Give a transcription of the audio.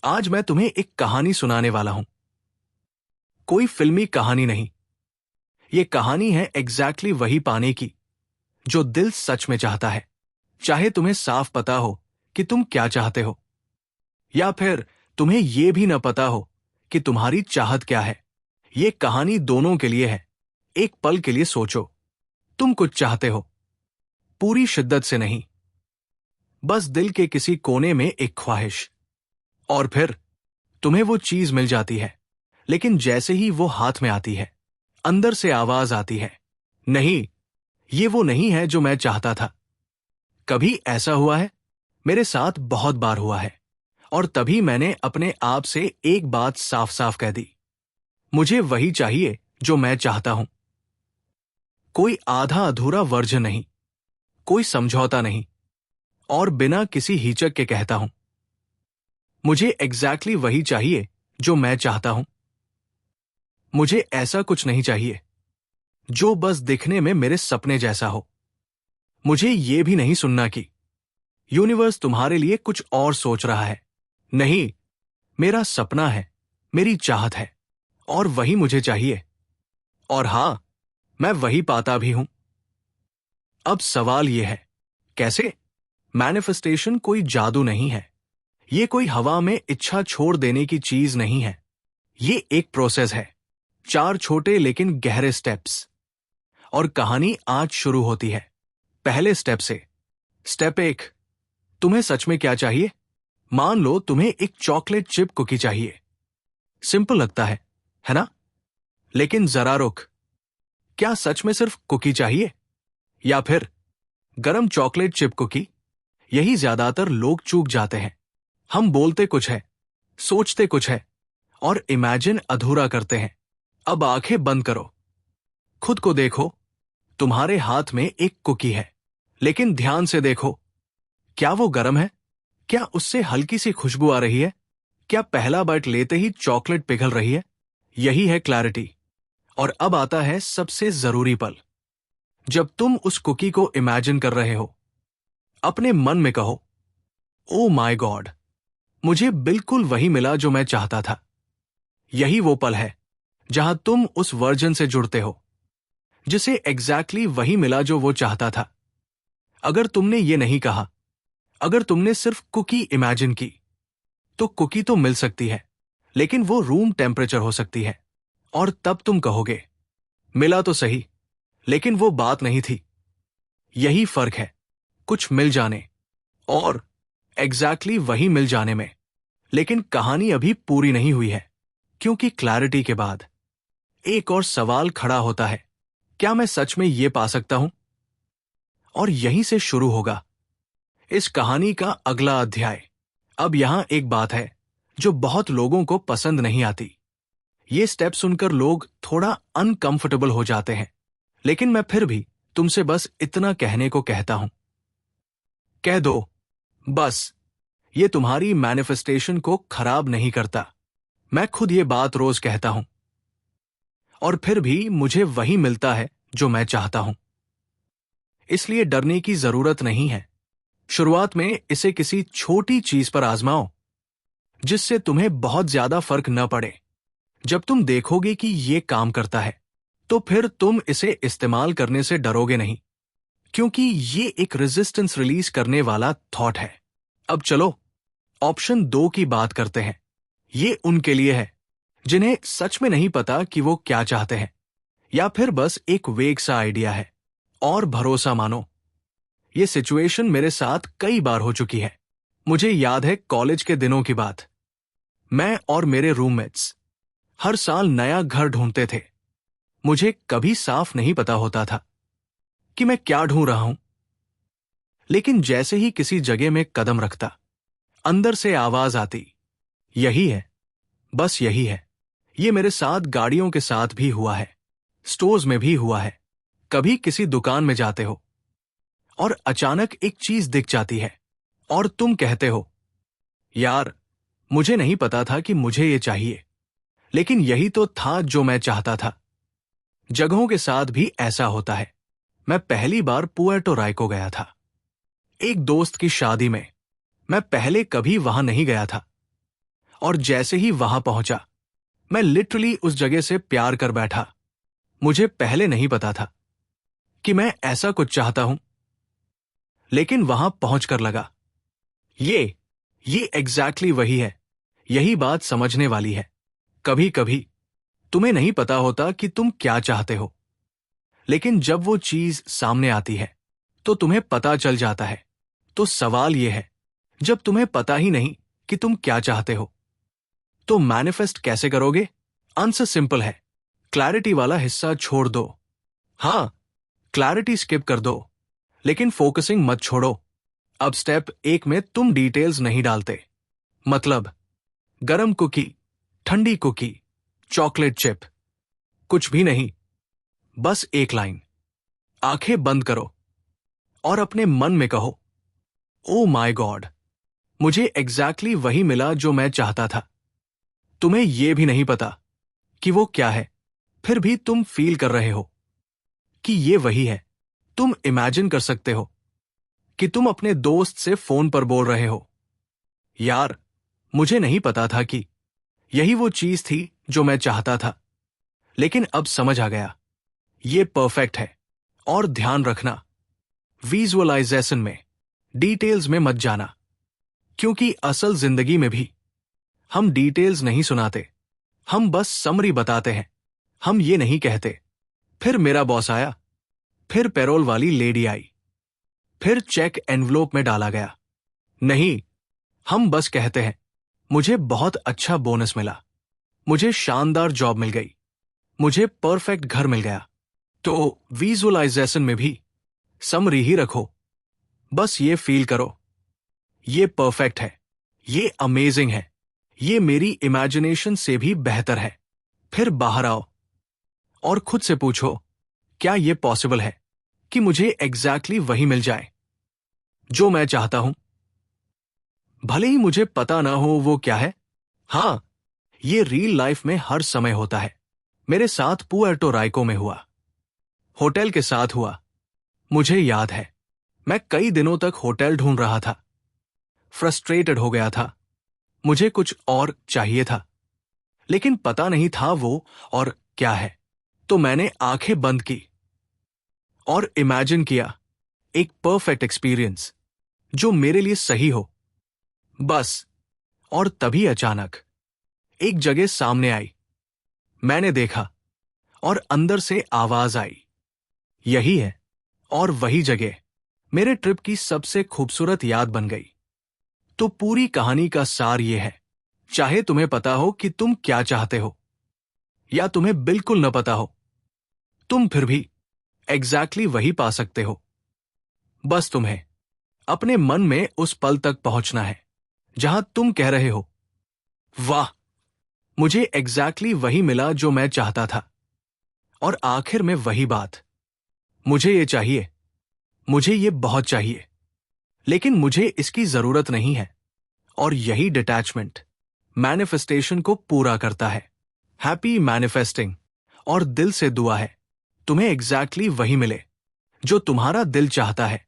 आज मैं तुम्हें एक कहानी सुनाने वाला हूं। कोई फिल्मी कहानी नहीं। ये कहानी है एग्जैक्टली वही पाने की जो दिल सच में चाहता है, चाहे तुम्हें साफ पता हो कि तुम क्या चाहते हो, या फिर तुम्हें यह भी न पता हो कि तुम्हारी चाहत क्या है। ये कहानी दोनों के लिए है। एक पल के लिए सोचो, तुम कुछ चाहते हो, पूरी शिद्दत से नहीं, बस दिल के किसी कोने में एक ख्वाहिश, और फिर तुम्हें वो चीज मिल जाती है। लेकिन जैसे ही वो हाथ में आती है, अंदर से आवाज आती है, नहीं, ये वो नहीं है जो मैं चाहता था। कभी ऐसा हुआ है? मेरे साथ बहुत बार हुआ है। और तभी मैंने अपने आप से एक बात साफ साफ कह दी, मुझे वही चाहिए जो मैं चाहता हूं। कोई आधा अधूरा वर्जन नहीं, कोई समझौता नहीं, और बिना किसी हिचक के कहता हूं, मुझे एग्जैक्टली वही चाहिए जो मैं चाहता हूं। मुझे ऐसा कुछ नहीं चाहिए जो बस दिखने में मेरे सपने जैसा हो। मुझे यह भी नहीं सुनना कि यूनिवर्स तुम्हारे लिए कुछ और सोच रहा है। नहीं, मेरा सपना है, मेरी चाहत है, और वही मुझे चाहिए। और हां, मैं वही पाता भी हूं। अब सवाल यह है, कैसे? मैनिफेस्टेशन कोई जादू नहीं है। यह कोई हवा में इच्छा छोड़ देने की चीज नहीं है। ये एक प्रोसेस है, 4 छोटे लेकिन गहरे स्टेप्स। और कहानी आज शुरू होती है पहले स्टेप से। स्टेप 1, तुम्हें सच में क्या चाहिए? मान लो तुम्हें एक चॉकलेट चिप कुकी चाहिए। सिंपल लगता है ना? लेकिन जरा रुक, क्या सच में सिर्फ कुकी चाहिए, या फिर गरम चॉकलेट चिप कुकी? यही ज्यादातर लोग चूक जाते हैं। हम बोलते कुछ है, सोचते कुछ है, और इमेजिन अधूरा करते हैं। अब आंखें बंद करो, खुद को देखो। तुम्हारे हाथ में एक कुकी है, लेकिन ध्यान से देखो, क्या वो गर्म है? क्या उससे हल्की सी खुशबू आ रही है? क्या पहला बाइट लेते ही चॉकलेट पिघल रही है? यही है क्लैरिटी। और अब आता है सबसे जरूरी पल। जब तुम उस कुकी को इमेजिन कर रहे हो, अपने मन में कहो, ओ माय गॉड, मुझे बिल्कुल वही मिला जो मैं चाहता था। यही वो पल है जहां तुम उस वर्जन से जुड़ते हो जिसे एग्जैक्टली वही मिला जो वो चाहता था। अगर तुमने ये नहीं कहा, अगर तुमने सिर्फ कुकी इमेजिन की, तो कुकी तो मिल सकती है, लेकिन वो रूम टेम्परेचर हो सकती है। और तब तुम कहोगे, मिला तो सही, लेकिन वो बात नहीं थी। यही फर्क है कुछ मिल जाने और एग्जैक्टली वही मिल जाने में। लेकिन कहानी अभी पूरी नहीं हुई है, क्योंकि क्लैरिटी के बाद एक और सवाल खड़ा होता है, क्या मैं सच में ये पा सकता हूं? और यहीं से शुरू होगा इस कहानी का अगला अध्याय। अब यहां एक बात है जो बहुत लोगों को पसंद नहीं आती। ये स्टेप सुनकर लोग थोड़ा अनकंफर्टेबल हो जाते हैं, लेकिन मैं फिर भी तुमसे बस इतना कहने को कहता हूं, कह दो बस। ये तुम्हारी मैनिफेस्टेशन को खराब नहीं करता। मैं खुद ये बात रोज कहता हूं, और फिर भी मुझे वही मिलता है जो मैं चाहता हूं। इसलिए डरने की जरूरत नहीं है। शुरुआत में इसे किसी छोटी चीज पर आजमाओ, जिससे तुम्हें बहुत ज्यादा फर्क न पड़े। जब तुम देखोगे कि ये काम करता है, तो फिर तुम इसे इस्तेमाल करने से डरोगे नहीं, क्योंकि ये एक रेजिस्टेंस रिलीज करने वाला थॉट है। अब चलो ऑप्शन 2 की बात करते हैं। ये उनके लिए है जिन्हें सच में नहीं पता कि वो क्या चाहते हैं, या फिर बस एक वेग सा आइडिया है। और भरोसा मानो, ये सिचुएशन मेरे साथ कई बार हो चुकी है। मुझे याद है कॉलेज के दिनों की बात। मैं और मेरे रूममेट्स हर साल नया घर ढूंढते थे। मुझे कभी साफ नहीं पता होता था कि मैं क्या ढूंढ रहा हूं, लेकिन जैसे ही किसी जगह में कदम रखता, अंदर से आवाज आती, यही है, बस यही है। ये मेरे साथ गाड़ियों के साथ भी हुआ है, स्टोर्स में भी हुआ है। कभी किसी दुकान में जाते हो और अचानक एक चीज दिख जाती है, और तुम कहते हो, यार, मुझे नहीं पता था कि मुझे ये चाहिए, लेकिन यही तो था जो मैं चाहता था। जगहों के साथ भी ऐसा होता है। मैं पहली बार पुएर्टो राइको गया था, एक दोस्त की शादी में। मैं पहले कभी वहां नहीं गया था, और जैसे ही वहां पहुंचा, मैं लिटरली उस जगह से प्यार कर बैठा। मुझे पहले नहीं पता था कि मैं ऐसा कुछ चाहता हूं, लेकिन वहां पहुंचकर लगा, ये एग्जैक्टली वही है। यही बात समझने वाली है। कभी कभी तुम्हें नहीं पता होता कि तुम क्या चाहते हो, लेकिन जब वो चीज सामने आती है तो तुम्हें पता चल जाता है। तो सवाल यह है, जब तुम्हें पता ही नहीं कि तुम क्या चाहते हो, तो मैनिफेस्ट कैसे करोगे? आंसर सिंपल है, क्लैरिटी वाला हिस्सा छोड़ दो। हाँ, क्लैरिटी स्किप कर दो, लेकिन फोकसिंग मत छोड़ो। अब स्टेप 1 में तुम डिटेल्स नहीं डालते, मतलब गरम कुकी, ठंडी कुकी, चॉकलेट चिप, कुछ भी नहीं। बस एक लाइन, आंखें बंद करो और अपने मन में कहो, ओ माय गॉड, मुझे एग्जैक्टली वही मिला जो मैं चाहता था। तुम्हें यह भी नहीं पता कि वो क्या है, फिर भी तुम फील कर रहे हो कि ये वही है। तुम इमेजिन कर सकते हो कि तुम अपने दोस्त से फोन पर बोल रहे हो, यार, मुझे नहीं पता था कि यही वो चीज थी जो मैं चाहता था, लेकिन अब समझ आ गया। ये परफेक्ट है। और ध्यान रखना, विजुअलाइजेशन में डिटेल्स में मत जाना, क्योंकि असल जिंदगी में भी हम डिटेल्स नहीं सुनाते, हम बस समरी बताते हैं। हम ये नहीं कहते, फिर मेरा बॉस आया, फिर पैरोल वाली लेडी आई, फिर चेक एनवलोप में डाला गया। नहीं, हम बस कहते हैं, मुझे बहुत अच्छा बोनस मिला, मुझे शानदार जॉब मिल गई, मुझे परफेक्ट घर मिल गया। तो विजुअलाइजेशन में भी समरी ही रखो। बस ये फील करो, ये परफेक्ट है, ये अमेजिंग है, ये मेरी इमेजिनेशन से भी बेहतर है। फिर बाहर आओ और खुद से पूछो, क्या ये पॉसिबल है कि मुझे एग्जैक्टली वही मिल जाए जो मैं चाहता हूं, भले ही मुझे पता ना हो वो क्या है? हां, ये रियल लाइफ में हर समय होता है। मेरे साथ पुएर्टो राइको में हुआ, होटल के साथ हुआ। मुझे याद है, मैं कई दिनों तक होटल ढूंढ रहा था, फ्रस्ट्रेटेड हो गया था, मुझे कुछ और चाहिए था, लेकिन पता नहीं था वो और क्या है। तो मैंने आंखें बंद की और इमेजिन किया एक परफेक्ट एक्सपीरियंस जो मेरे लिए सही हो, बस। और तभी अचानक एक जगह सामने आई, मैंने देखा और अंदर से आवाज आई, यही है। और वही जगह मेरे ट्रिप की सबसे खूबसूरत याद बन गई। तो पूरी कहानी का सार यह है, चाहे तुम्हें पता हो कि तुम क्या चाहते हो या तुम्हें बिल्कुल न पता हो, तुम फिर भी एग्जैक्टली वही पा सकते हो। बस तुम्हें अपने मन में उस पल तक पहुंचना है जहां तुम कह रहे हो, वाह, मुझे एग्जैक्टली वही मिला जो मैं चाहता था। और आखिर में वही बात, मुझे ये चाहिए, मुझे ये बहुत चाहिए, लेकिन मुझे इसकी जरूरत नहीं है। और यही डिटैचमेंट मैनिफेस्टेशन को पूरा करता है। Happy manifesting. और दिल से दुआ है, तुम्हें एग्जैक्टली वही मिले जो तुम्हारा दिल चाहता है।